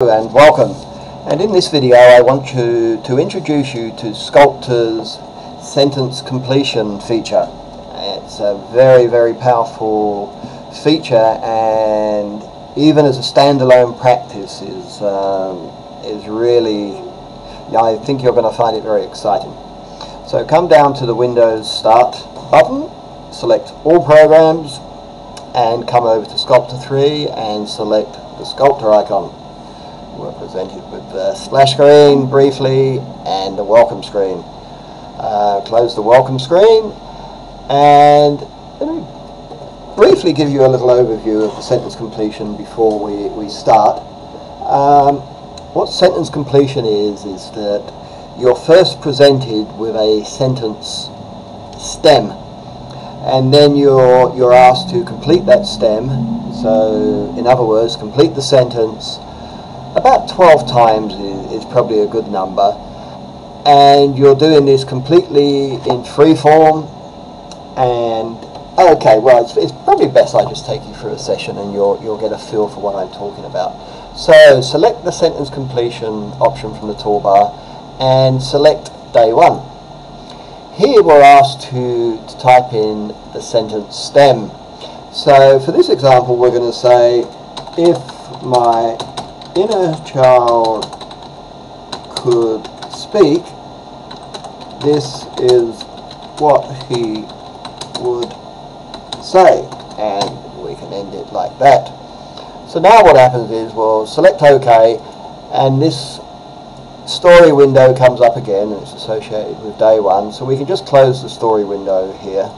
And welcome. And in this video I want to introduce you to Sculptor's sentence completion feature. It's a very powerful feature, and even as a standalone practice is really, I think you're going to find it very exciting. So come down to the Windows Start button, select All Programs, and come over to Sculptor 3 and select the Sculptor icon. We're presented with the splash screen briefly and the welcome screen. Close the welcome screen, and let me briefly give you a little overview of the sentence completion before we start. What sentence completion is that you're first presented with a sentence stem, and then you're asked to complete that stem. So in other words, complete the sentence about 12 times is probably a good number, and you're doing this completely in free form. And okay, well, it's probably best I just take you through a session and you'll get a feel for what I'm talking about. So select the sentence completion option from the toolbar and select day 1. Here we're asked to type in the sentence stem. So for this example we're going to say, if my inner child could speak, this is what he would say, and we can end it like that. So now what happens is we'll select OK, and this story window comes up again, and it's associated with day 1, so we can just close the story window here.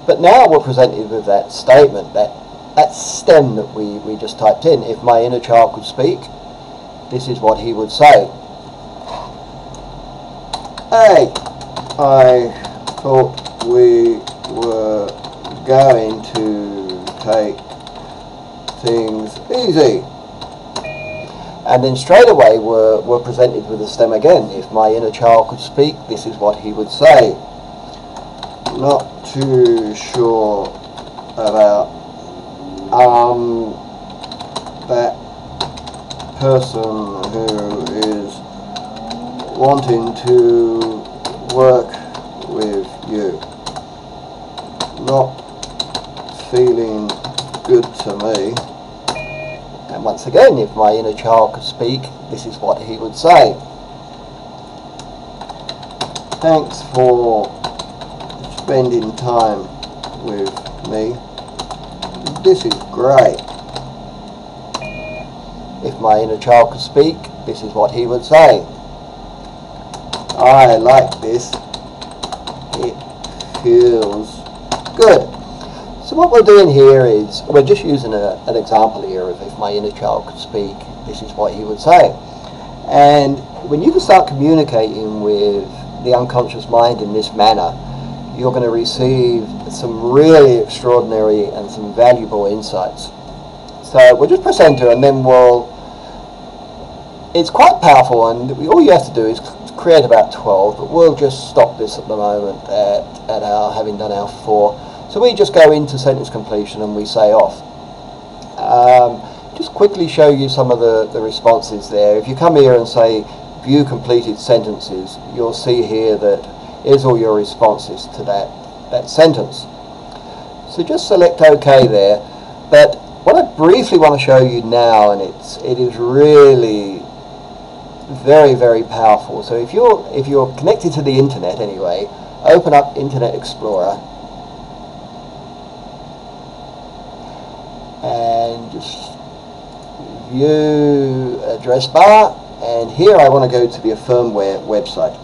But now we're presented with that statement, that stem that we just typed in. If my inner child could speak, this is what he would say. Hey, I thought we were going to take things easy. And then straight away we're presented with the stem again. If my inner child could speak, this is what he would say. Not too sure about that person who is wanting to work with you. Not feeling good to me. And once again, if my inner child could speak, this is what he would say. Thanks for spending time with me. This is great. If my inner child could speak, this is what he would say. I like this. It feels good. So what we're doing here is we're just using an example here of if my inner child could speak, this is what he would say. And when you can start communicating with the unconscious mind in this manner, you're going to receive some really extraordinary and some valuable insights. So we'll just press enter, and then it's quite powerful, and all you have to do is create about 12, but we'll just stop this at the moment at our having done our 4. So we just go into sentence completion and we say off. Just quickly show you some of the responses there. If you come here and say view completed sentences, you'll see here that is all your responses to that sentence. So just select OK there. But what I briefly want to show you now, and it is really very powerful. So if you're connected to the internet anyway, open up Internet Explorer and just view address bar, and here I want to go to the Affirmware website.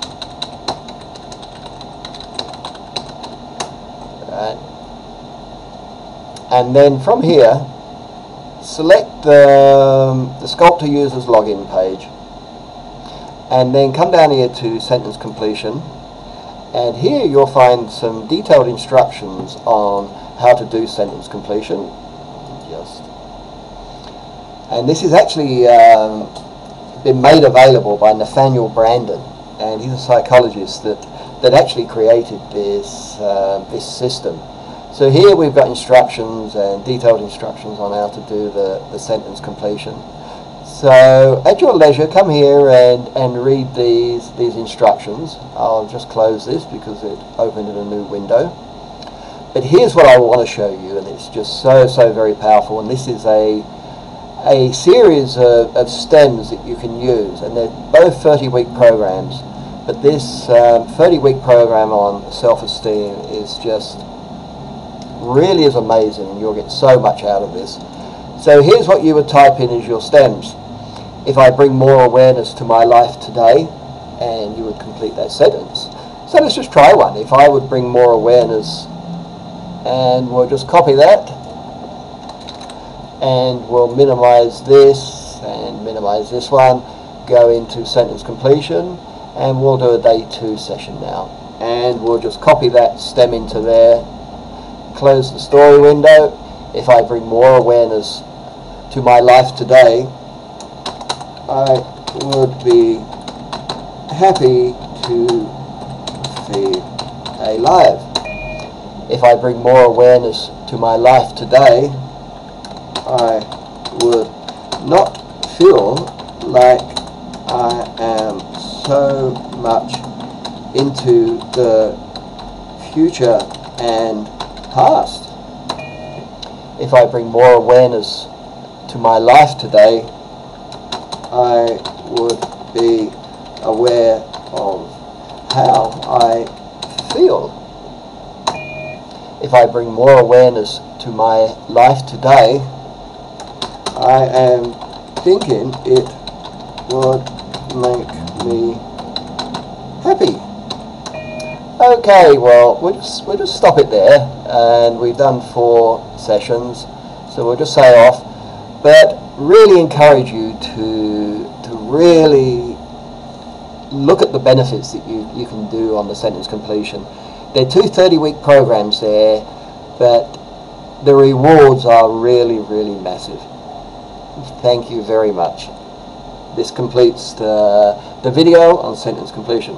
And then from here, select the Sculptor Users Login page, and then come down here to Sentence Completion, and here you'll find some detailed instructions on how to do sentence completion. And this is actually been made available by Nathaniel Brandon, and he's a psychologist that actually created this system. So here we've got instructions and detailed instructions on how to do the sentence completion. So at your leisure, come here and read these instructions. I'll just close this because it opened in a new window. But here's what I want to show you, and it's just so very powerful. And this is a series of stems that you can use, and they're both 30-week programs. But this 30-week program on self-esteem is just really is amazing, and you'll get so much out of this. So here's what you would type in as your stems. If I bring more awareness to my life today, and you would complete that sentence. So let's just try one. If I would bring more awareness, and we'll just copy that, and we'll minimize this and minimize this one, go into sentence completion, and we'll do a day 2 session now. And we'll just copy that stem into there, close the story window. If I bring more awareness to my life today, I would be happy to feel alive. If I bring more awareness to my life today, I would not feel like I am so much into the future and past. If I bring more awareness to my life today, I would be aware of how I feel. If I bring more awareness to my life today, I am thinking it would make me happy. Okay, well, we'll just stop it there, and we've done 4 sessions, so we'll just say off. But really encourage you to really look at the benefits that you can do on the sentence completion. There are 2 30-week programs there, but the rewards are really massive. Thank you very much. This completes the video on sentence completion.